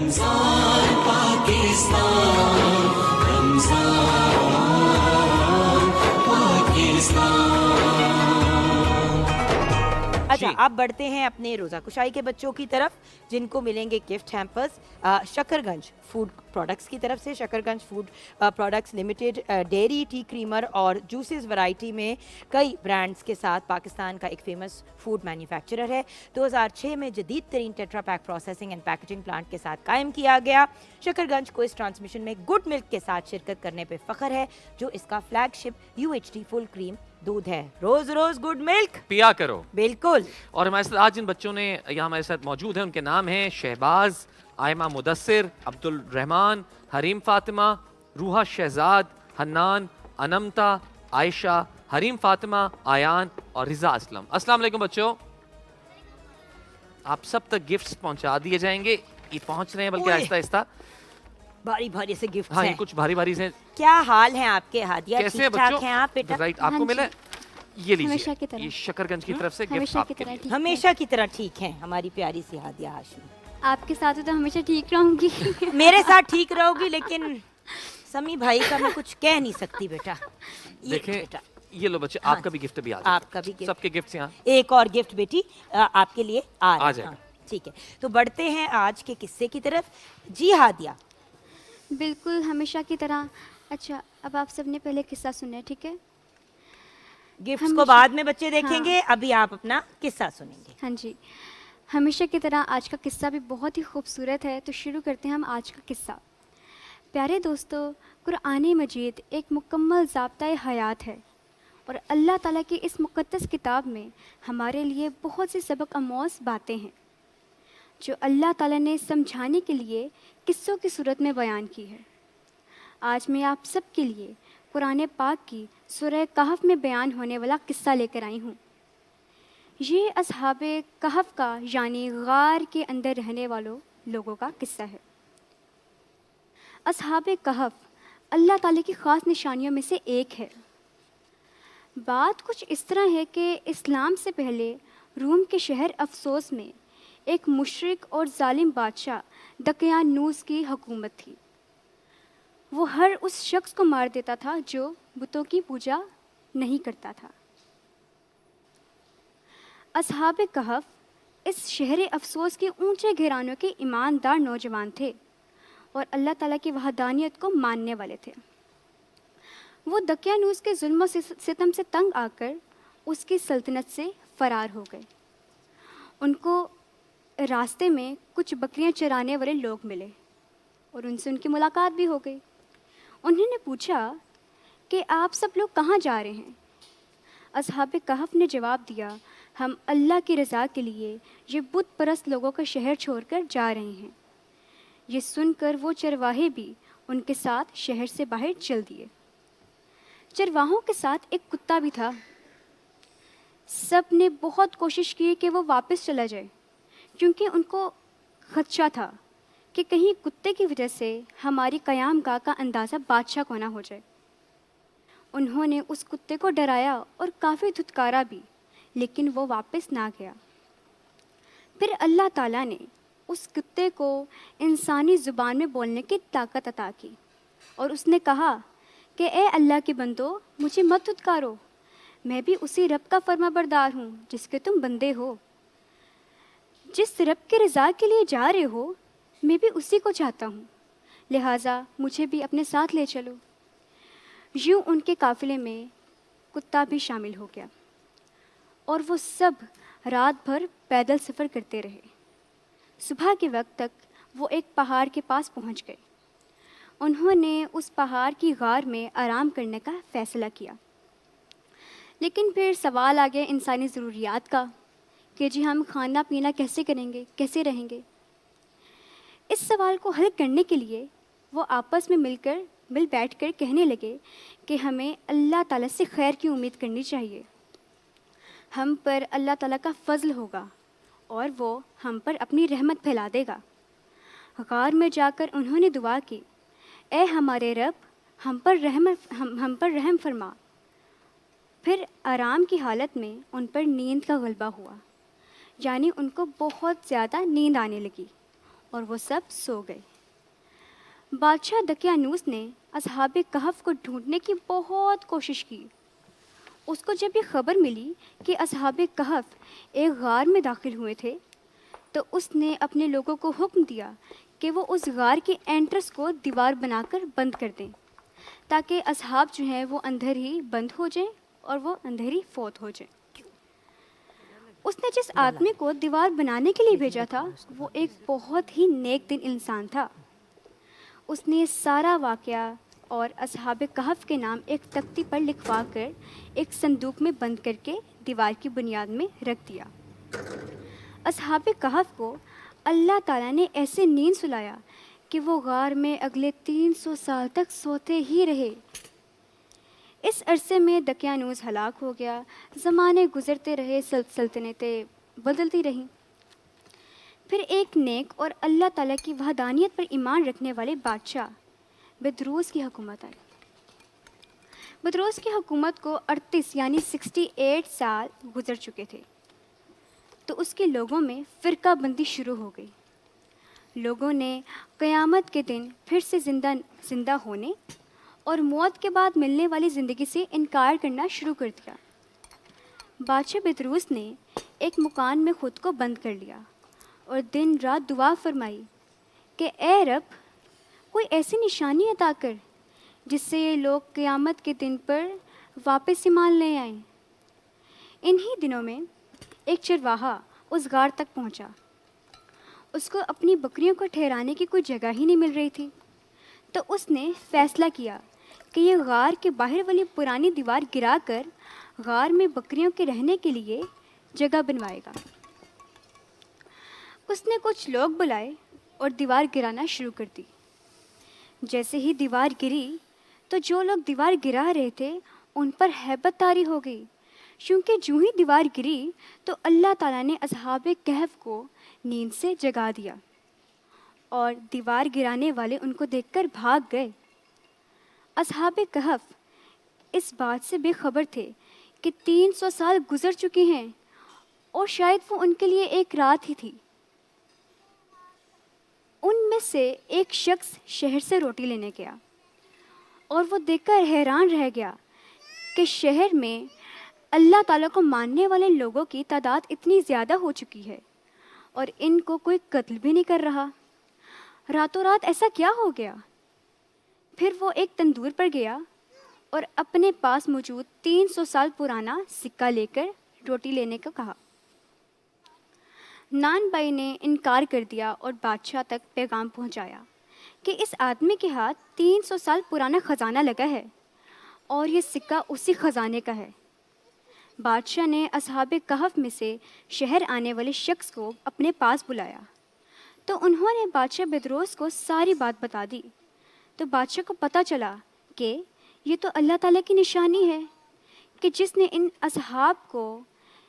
رمضان پاکستان، رمضان پاکستان۔ اچھا اب بڑھتے ہیں اپنے روزہ کشائی کے بچوں کی طرف، جن کو ملیں گے گفٹ ہیمپرز شکر گنج فوڈ پروڈکٹس کی طرف سے۔ Shakarganj food products limited dairy, tea creamer اور جوسز ورائٹی میں کئی برانڈز کے ساتھ پاکستان کا ایک فیمس فوڈ مینوفیکچرر ہے۔ 2006 میں جدید ترین tetra pack processing and packaging plant کے ساتھ قائم کیا گیا۔ شکر گنج کو اس ٹرانسمیشن میں گڈ ملک کے ساتھ شرکت کرنے پہ فخر ہے، جو اس کا فلیگ شپ UHT فل کریم دودھ ہے۔ روز روز گڈ ملک پیا کرو۔ بالکل۔ اور ہمارے ساتھ آج جن بچوں نے یہاں ہمارے ساتھ موجود ہیں ان کے نام ہیں شہباز، آئمہ مدثر، عبد الرحمان، حریم فاطمہ، روحا شہزاد، حنان، انمتا، عائشہ، حریم فاطمہ، آیان اور رضا اسلم۔ السلام علیکم بچوں، آپ سب تک گفٹس پہنچا دیے جائیں گے، یہ پہنچ رہے ہیں بلکہ آہستہ آہستہ۔ بھاری بھاری سے گفٹ ہاں ہیں، یہ کچھ بھاری بھاری سے۔ کیا حال ہیں آپ کے؟ ہادیہ کیسے ہیں ٹھیک ٹھاک بچوں؟ ہیں آپ بیٹا؟ رائٹ، آپ کو ملا ہے؟ یہ ہمیشہ کی لیجیے، طرح۔ یہ شکر گنج کی طرف سے گفٹ ہمیشہ آپ کی کے طرح لیے۔ ٹھیک ہمیشہ کی طرح ٹھیک ہیں ہماری پیاری سی ہادیہ ہاشمی۔ آپ کے ساتھ تو ہمیشہ ٹھیک رہوں گی۔ میرے ساتھ ٹھیک رہو گی، لیکن سمی بھائی کا میں کچھ کہہ نہیں سکتی بیٹا۔ یہ دیکھیں بیٹا یہ لو بچے، آپ کا بھی گفٹ بھی آ جائے، آپ کا بھی gift۔ سب کے گفٹس یہاں ایک اور گفٹ بیٹی آپ کے لیے آ رہا آ ہے۔ جائے گا۔ ہاں، ٹھیک ہے، تو بڑھتے ہیں آج کے قصے کی طرف۔ جی ہادیہ۔ بالکل ہمیشہ کی طرح۔ اچھا اب آپ سب نے پہلے قصہ سنا ہے، ٹھیک ہے؟ گفٹس کو بعد میں بچے دیکھیں گے، ابھی آپ اپنا قصہ سنیں گے۔ ہاں جی، ہمیشہ کی طرح آج کا قصہ بھی بہت ہی خوبصورت ہے، تو شروع کرتے ہیں ہم آج کا قصہ۔ پیارے دوستو، قرآن مجید ایک مکمل ضابطۂ حیات ہے، اور اللہ تعالیٰ کی اس مقدس کتاب میں ہمارے لیے بہت سی سبق آموز باتیں ہیں، جو اللہ تعالیٰ نے سمجھانے کے لیے قصوں کی صورت میں بیان کی ہے۔ آج میں آپ سب کے لیے قرآن پاک کی سورہ کہف میں بیان ہونے والا قصہ لے کر آئی ہوں۔ یہ اصحاب کہف کا یعنی غار کے اندر رہنے والوں لوگوں کا قصہ ہے۔ اصحاب کہف اللہ تعالیٰ کی خاص نشانیوں میں سے ایک ہے۔ بات کچھ اس طرح ہے کہ اسلام سے پہلے روم کے شہر افسوس میں ایک مشرک اور ظالم بادشاہ دقیانوس کی حکومت تھی۔ وہ ہر اس شخص کو مار دیتا تھا جو بتوں کی پوجا نہیں کرتا تھا۔ اصحاب کہف اس شہر افسوس کے اونچے گھرانوں کے ایماندار نوجوان تھے اور اللہ تعالیٰ کی وحدانیت کو ماننے والے تھے۔ وہ دقیانوس کے ظلم و ستم سے تنگ آ کر اس کی سلطنت سے فرار ہو گئے۔ ان کو راستے میں کچھ بکریاں چرانے والے لوگ ملے اور ان سے ان کی ملاقات بھی ہو گئی۔ انہوں نے پوچھا کہ آپ سب لوگ کہاں جا رہے ہیں؟ اصحاب کہف نے جواب دیا، ہم اللہ کی رضا کے لیے یہ بت پرست لوگوں کا شہر چھوڑ کر جا رہے ہیں۔ یہ سن کر وہ چرواہے بھی ان کے ساتھ شہر سے باہر چل دیے۔ چرواہوں کے ساتھ ایک کتا بھی تھا۔ سب نے بہت کوشش کی کہ وہ واپس چلا جائے، کیونکہ ان کو خدشہ تھا کہ کہیں کتے کی وجہ سے ہماری قیام گاہ کا اندازہ بادشاہ کو نہ ہو جائے۔ انہوں نے اس کتے کو ڈرایا اور کافی دھتکارا بھی، لیکن وہ واپس نہ گیا۔ پھر اللہ تعالیٰ نے اس کتے کو انسانی زبان میں بولنے کی طاقت عطا کی، اور اس نے کہا کہ اے اللہ کے بندو، مجھے مت دھتکارو، میں بھی اسی رب کا فرما بردار ہوں جس کے تم بندے ہو۔ جس رب کے رضا کے لیے جا رہے ہو، میں بھی اسی کو چاہتا ہوں، لہٰذا مجھے بھی اپنے ساتھ لے چلو۔ یوں ان کے قافلے میں کتا بھی شامل ہو گیا، اور وہ سب رات بھر پیدل سفر کرتے رہے۔ صبح کے وقت تک وہ ایک پہاڑ کے پاس پہنچ گئے۔ انہوں نے اس پہاڑ کی غار میں آرام کرنے کا فیصلہ کیا، لیکن پھر سوال آ گیا انسانی ضروریات کا کہ جی ہم کھانا پینا کیسے کریں گے، کیسے رہیں گے۔ اس سوال کو حل کرنے کے لیے وہ آپس میں مل بیٹھ کر کہنے لگے کہ ہمیں اللہ تعالیٰ سے خیر کی امید کرنی چاہیے۔ ہم پر اللہ تعالیٰ کا فضل ہوگا اور وہ ہم پر اپنی رحمت پھیلا دے گا۔ غار میں جا کر انہوں نے دعا کی، اے ہمارے رب، ہم پر رحم فرما۔ پھر آرام کی حالت میں ان پر نیند کا غلبہ ہوا، یعنی ان کو بہت زیادہ نیند آنے لگی، اور وہ سب سو گئے۔ بادشاہ دقیانوس نے اصحاب کہف کو ڈھونڈنے کی بہت کوشش کی۔ اس کو جب یہ خبر ملی کہ اصحاب کہف ایک غار میں داخل ہوئے تھے تو اس نے اپنے لوگوں کو حکم دیا کہ وہ اس غار کی انٹرس کو دیوار بنا کر بند کر دیں تاکہ اصحاب جو ہیں وہ اندر ہی بند ہو جائیں اور وہ اندر ہی فوت ہو جائیں۔ اس نے جس آدمی کو دیوار بنانے کے لیے بھیجا تھا وہ ایک بہت ہی نیک دل انسان تھا۔ اس نے سارا واقعہ اور اصحاب کہف کے نام ایک تختی پر لکھوا کر ایک صندوق میں بند کر کے دیوار کی بنیاد میں رکھ دیا۔ اصحاب کہف کو اللہ تعالیٰ نے ایسے نیند سلایا کہ وہ غار میں اگلے 300 سال تک سوتے ہی رہے۔ اس عرصے میں دقیانوس ہلاک ہو گیا، زمانے گزرتے رہے، سلطنتیں بدلتی رہیں۔ پھر ایک نیک اور اللہ تعالیٰ کی وحدانیت پر ایمان رکھنے والے بادشاہ بدروس کی حکومت آئی۔ بدروس کی حکومت کو 38 یعنی 68 سال گزر چکے تھے تو اس کے لوگوں میں فرقہ بندی شروع ہو گئی۔ لوگوں نے قیامت کے دن پھر سے زندہ ہونے اور موت کے بعد ملنے والی زندگی سے انکار کرنا شروع کر دیا۔ بادشاہ بدروس نے ایک مکان میں خود کو بند کر لیا اور دن رات دعا فرمائی کہ اے رب کوئی ایسی نشانی عطا کر جس سے یہ لوگ قیامت کے دن پر واپس ایمان لے آئیں۔ انہی دنوں میں ایک چرواہا اس غار تک پہنچا۔ اس کو اپنی بکریوں کو ٹھہرانے کی کوئی جگہ ہی نہیں مل رہی تھی تو اس نے فیصلہ کیا کہ یہ غار کے باہر والی پرانی دیوار گرا کر غار میں بکریوں کے رہنے کے لیے جگہ بنوائے گا۔ اس نے کچھ لوگ بلائے اور دیوار گرانا شروع کر دی۔ جیسے ہی دیوار گری تو جو لوگ دیوار گرا رہے تھے ان پر ہیبت طاری ہو گئی، کیونکہ جو ہی دیوار گری تو اللہ تعالیٰ نے اصحاب کہف کو نیند سے جگا دیا اور دیوار گرانے والے ان کو دیکھ کر بھاگ گئے۔ اصحاب کہف اس بات سے بے خبر تھے کہ 300 سال گزر چکے ہیں اور شاید وہ ان کے لیے ایک رات ہی تھی۔ ان میں سے ایک شخص شہر سے روٹی لینے گیا اور وہ دیکھ کر حیران رہ گیا کہ شہر میں اللہ تعالیٰ کو ماننے والے لوگوں کی تعداد اتنی زیادہ ہو چکی ہے اور ان کو کوئی قتل بھی نہیں کر رہا۔ راتوں رات ایسا کیا ہو گیا؟ پھر وہ ایک تندور پر گیا اور اپنے پاس موجود 300 سال پرانا سکہ لے کر روٹی لینے کو کہا۔ نان بائی نے انکار کر دیا اور بادشاہ تک پیغام پہنچایا کہ اس آدمی کے ہاتھ 300 سال پرانا خزانہ لگا ہے اور یہ سکہ اسی خزانے کا ہے۔ بادشاہ نے اصحاب کہف میں سے شہر آنے والے شخص کو اپنے پاس بلایا تو انہوں نے بادشاہ بدروس کو ساری بات بتا دی۔ تو بادشاہ کو پتہ چلا کہ یہ تو اللہ تعالیٰ کی نشانی ہے کہ جس نے ان اصحاب کو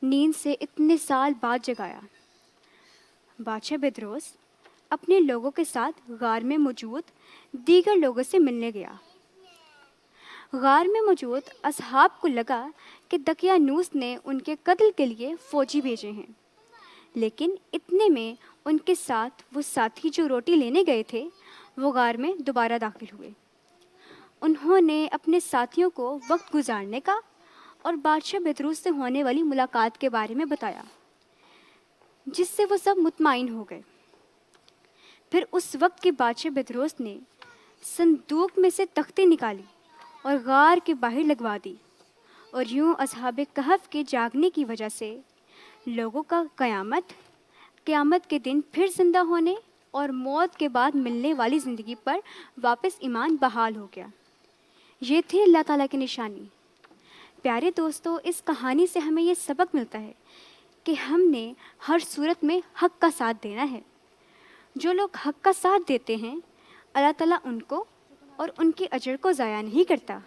نیند سے اتنے سال بعد جگایا۔ بادشاہ بدروس اپنے لوگوں کے ساتھ غار میں موجود دیگر لوگوں سے ملنے گیا۔ غار میں موجود اصحاب کو لگا کہ دقیانوس نے ان کے قتل کے لیے فوجی بھیجے ہیں، لیکن اتنے میں ان کے ساتھ وہ ساتھی جو روٹی لینے گئے تھے وہ غار میں دوبارہ داخل ہوئے۔ انہوں نے اپنے ساتھیوں کو وقت گزارنے کا اور بادشاہ بدروس سے ہونے والی ملاقات کے بارے میں بتایا، جس سے وہ سب مطمئن ہو گئے۔ پھر اس وقت کے بادشاہ بدروس نے صندوق میں سے تختی نکالی اور غار کے باہر لگوا دی، اور یوں اصحاب کہف کے جاگنے کی وجہ سے لوگوں کا قیامت کے دن پھر زندہ ہونے اور موت کے بعد ملنے والی زندگی پر واپس ایمان بحال ہو گیا۔ یہ تھی اللہ تعالیٰ کی نشانی۔ پیارے دوستو، اس کہانی سے ہمیں یہ سبق ملتا ہے کہ ہم نے ہر صورت میں حق کا ساتھ دینا ہے۔ جو لوگ حق کا ساتھ دیتے ہیں اللہ تعالیٰ ان کو اور ان کے اجر کو ضائع نہیں کرتا۔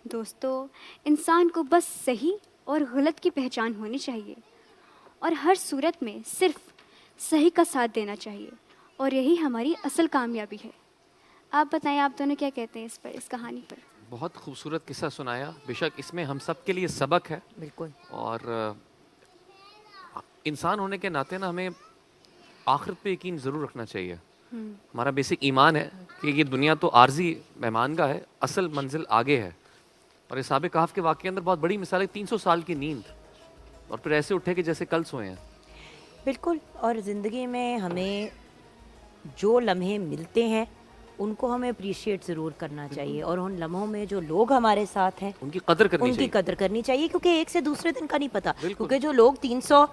دوستو، انسان کو بس صحیح اور غلط کی پہچان ہونی چاہیے اور ہر صورت میں صرف صحیح کا ساتھ دینا چاہیے، اور یہی ہماری اصل کامیابی ہے۔ آپ بتائیں، آپ دونوں کیا کہتے ہیں اس کہانی پر؟ بہت خوبصورت قصہ سنایا، بے شک اس میں ہم سب کے لیے سبق ہے، بالکل۔ اور انسان ہونے کے ناطے نا ہمیں آخرت پہ یقین ضرور رکھنا چاہیے. ہمارا بیسک ایمان ہے کہ یہ دنیا تو عارضی مہمان گاہ ہے, اصل منزل آگے ہے. اور اصحاب کہف کے واقعے اندر بہت بڑی مثال ہے, 300 سال کی نیند اور پھر ایسے اٹھے کہ جیسے کل سوئے ہیں. بالکل. اور زندگی میں ہمیں جو لمحے ملتے ہیں ان کو ہمیں اپریشیٹ ضرور کرنا چاہیے, اور ان لمحوں میں جو لوگ ہمارے ساتھ ہیں ان کی قدر کرنی ان کی چاہیے. قدر کرنی چاہیے, کیونکہ ایک سے دوسرے دن کا نہیں پتا. کیونکہ جو لوگ 300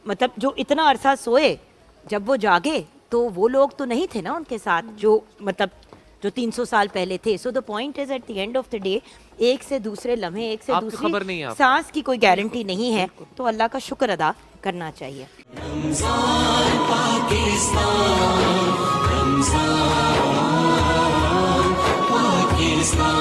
مطلب جو اتنا عرصہ سوئے, جب وہ جاگے تو وہ لوگ تو نہیں تھے نا ان کے ساتھ جو مطلب جو 300 سال پہلے تھے. So the point is at the end of the day ایک سے دوسرے لمحے, ایک سے آپ کی خبر نہیں ہے, دوسری آپ سانس کی کوئی گارنٹی نہیں ہے, تو اللہ کا شکر ادا کرنا چاہیے. رمضان پاکستان رمضان پاکستان